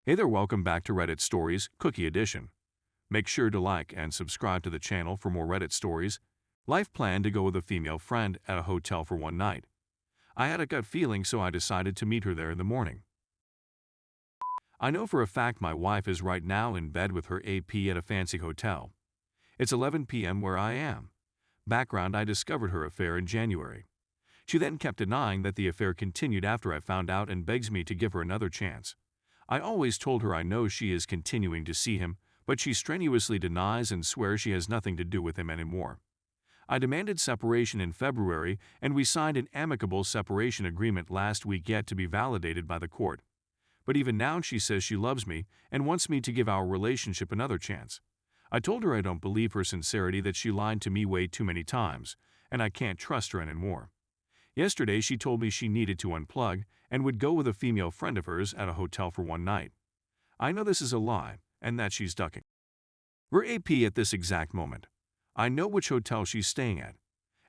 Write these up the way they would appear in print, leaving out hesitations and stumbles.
Hey there, welcome back to Reddit Stories, Cookie Edition. Make sure to like and subscribe to the channel for more Reddit stories. Life planned to go with a female friend at a hotel for one night. I had a gut feeling, so I decided to meet her there in the morning. I know for a fact my wife is right now in bed with her AP at a fancy hotel. It's 11 p.m. where I am. Background: I discovered her affair in January. She then kept denying that the affair continued after I found out and begs me to give her another chance. I always told her I know she is continuing to see him, but she strenuously denies and swears she has nothing to do with him anymore. I demanded separation in February, and we signed an amicable separation agreement last week, yet to be validated by the court. But even now she says she loves me and wants me to give our relationship another chance. I told her I don't believe her sincerity, that she lied to me way too many times, and I can't trust her anymore. Yesterday she told me she needed to unplug and would go with a female friend of hers at a hotel for one night. I know this is a lie and that she's ducking. We're AP at this exact moment. I know which hotel she's staying at,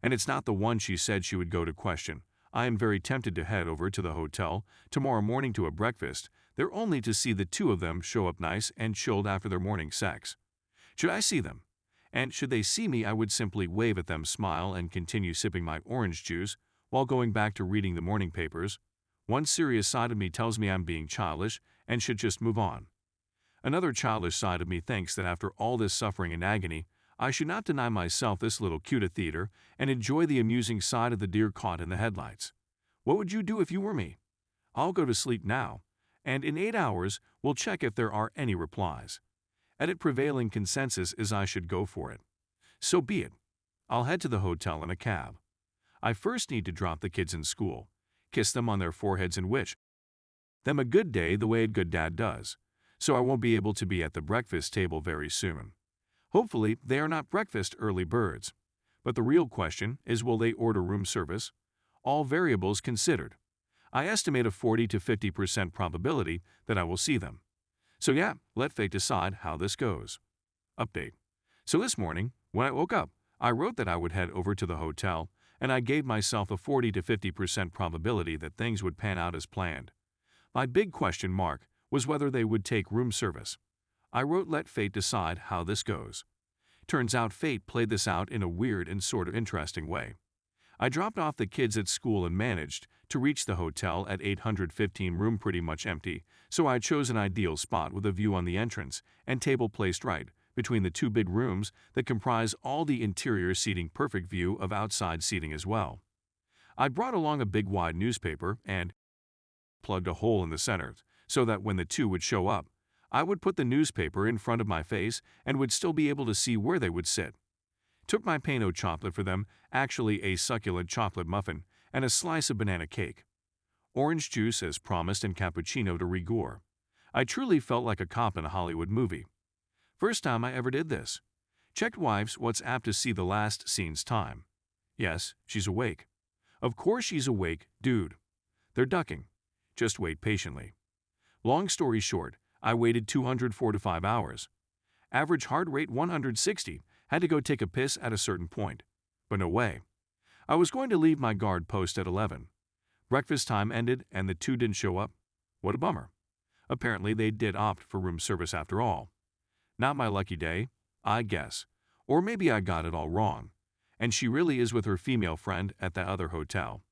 and it's not the one she said she would go to. Question: I am very tempted to head over to the hotel tomorrow morning to a breakfast there, only to see the two of them show up nice and chilled after their morning sex. Should I see them? And should they see me, I would simply wave at them, smile, and continue sipping my orange juice while going back to reading the morning papers. One serious side of me tells me I'm being childish and should just move on. Another childish side of me thinks that after all this suffering and agony, I should not deny myself this little cute theater and enjoy the amusing side of the deer caught in the headlights. What would you do if you were me? I'll go to sleep now, and in 8 hours we'll check if there are any replies. Edit: prevailing consensus is I should go for it. So be it. I'll head to the hotel in a cab. I first need to drop the kids in school, kiss them on their foreheads, and wish them a good day the way a good dad does, so I won't be able to be at the breakfast table very soon. Hopefully they are not breakfast early birds. But the real question is, will they order room service? All variables considered, I estimate a 40 to 50% probability that I will see them. So yeah, let fate decide how this goes. Update. So this morning, when I woke up, I wrote that I would head over to the hotel, and I gave myself a 40 to 50% probability that things would pan out as planned. My big question mark was whether they would take room service. I wrote, let fate decide how this goes. Turns out fate played this out in a weird and sort of interesting way. I dropped off the kids at school and managed to reach the hotel at 815, room pretty much empty, so I chose an ideal spot with a view on the entrance and table placed right between the two big rooms that comprise all the interior seating, perfect view of outside seating as well. I brought along a big wide newspaper and plugged a hole in the center so that when the two would show up, I would put the newspaper in front of my face and would still be able to see where they would sit. Took my Pano chocolate for them, actually a succulent chocolate muffin, and a slice of banana cake. Orange juice as promised and cappuccino de rigueur. I truly felt like a cop in a Hollywood movie. First time I ever did this. Checked wife's WhatsApp to see the last scene's time. Yes, she's awake. Of course she's awake, dude. They're ducking. Just wait patiently. Long story short, I waited 245 hours. Average heart rate 160. Had to go take a piss at a certain point. But no way. I was going to leave my guard post at 11. Breakfast time ended and the two didn't show up. What a bummer. Apparently they did opt for room service after all. Not my lucky day, I guess. Or maybe I got it all wrong, and she really is with her female friend at the other hotel.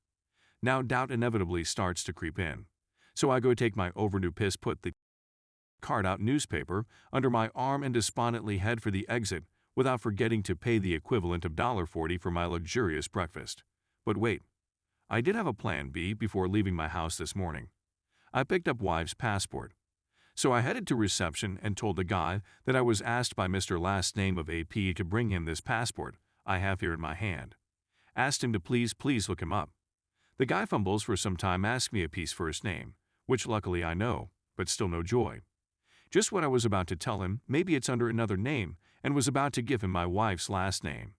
Now doubt inevitably starts to creep in. So I go take my overdue piss, put the card out newspaper under my arm, and despondently head for the exit without forgetting to pay the equivalent of $1.40 for my luxurious breakfast. But wait, I did have a plan B before leaving my house this morning. I picked up wife's passport. So I headed to reception and told the guy that I was asked by Mr. Last Name of AP to bring him this passport I have here in my hand. Asked him to please look him up. The guy fumbles for some time, asks me AP's first name, which luckily I know, but still no joy. Just when I was about to tell him maybe it's under another name and was about to give him my wife's last name.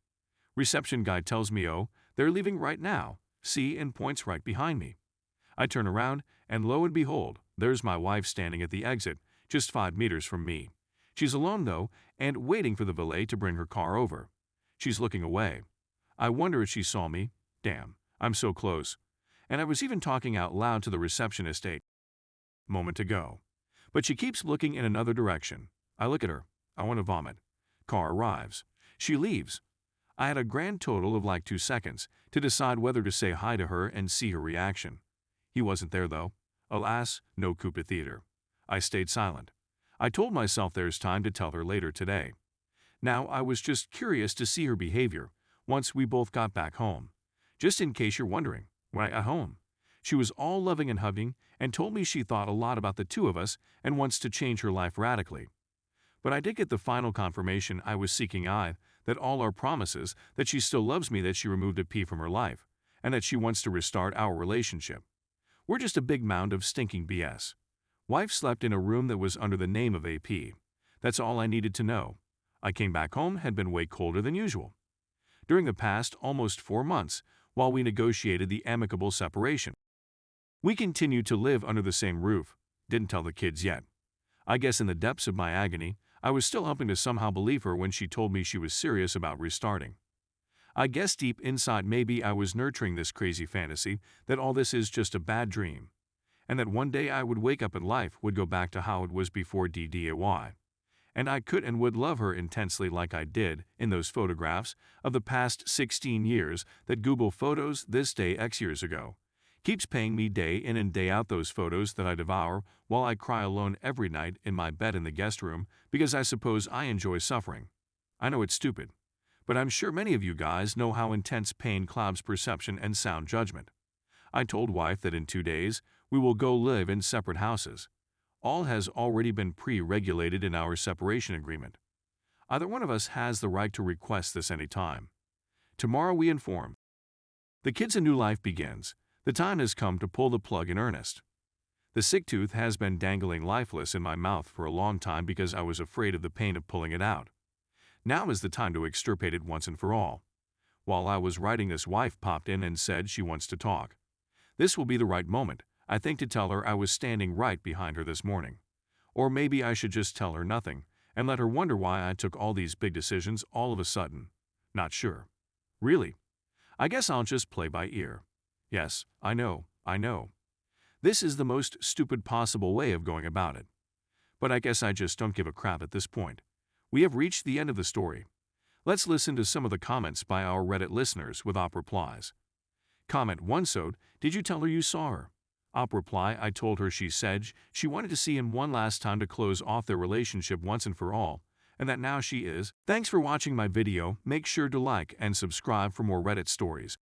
Reception guy tells me, oh, they're leaving right now, see, and points right behind me. I turn around, and lo and behold, there's my wife standing at the exit, just 5 meters from me. She's alone though, and waiting for the valet to bring her car over. She's looking away. I wonder if she saw me. Damn, I'm so close. And I was even talking out loud to the receptionist a moment ago. But she keeps looking in another direction. I look at her. I want to vomit. Car arrives. She leaves. I had a grand total of like 2 seconds to decide whether to say hi to her and see her reaction. He wasn't there though. Alas, no coup de theater. I stayed silent. I told myself there's time to tell her later today. Now I was just curious to see her behavior once we both got back home. Just in case you're wondering, when I got home, she was all loving and hugging and told me she thought a lot about the two of us and wants to change her life radically. But I did get the final confirmation I was seeking that all our promises, that she still loves me, that she removed a P from her life, and that she wants to restart our relationship. We're just a big mound of stinking BS. Wife slept in a room that was under the name of AP. That's all I needed to know. I came back home, had been way colder than usual. During the past almost 4 months, while we negotiated the amicable separation, we continued to live under the same roof. Didn't tell the kids yet. I guess in the depths of my agony, I was still hoping to somehow believe her when she told me she was serious about restarting. I guess deep inside maybe I was nurturing this crazy fantasy that all this is just a bad dream, and that one day I would wake up and life would go back to how it was before DDAY. And I could and would love her intensely like I did in those photographs of the past 16 years that Google Photos this day X years ago keeps paying me day in and day out, those photos that I devour while I cry alone every night in my bed in the guest room because I suppose I enjoy suffering. I know it's stupid, but I'm sure many of you guys know how intense pain clouds perception and sound judgment. I told wife that in 2 days we will go live in separate houses. All has already been pre-regulated in our separation agreement. Either one of us has the right to request this any time. Tomorrow we inform. The kids, a new life begins. The time has come to pull the plug in earnest. The sick tooth has been dangling lifeless in my mouth for a long time because I was afraid of the pain of pulling it out. Now is the time to extirpate it once and for all. While I was writing this, wife popped in and said she wants to talk. This will be the right moment, I think, to tell her I was standing right behind her this morning. Or maybe I should just tell her nothing and let her wonder why I took all these big decisions all of a sudden. Not sure. Really? I guess I'll just play by ear. Yes, I know. This is the most stupid possible way of going about it. But I guess I just don't give a crap at this point. We have reached the end of the story. Let's listen to some of the comments by our Reddit listeners with op replies. Comment 1: So, did you tell her you saw her? Op reply: I told her she said she wanted to see him one last time to close off their relationship once and for all, and that now she is. Thanks for watching my video. Make sure to like and subscribe for more Reddit stories.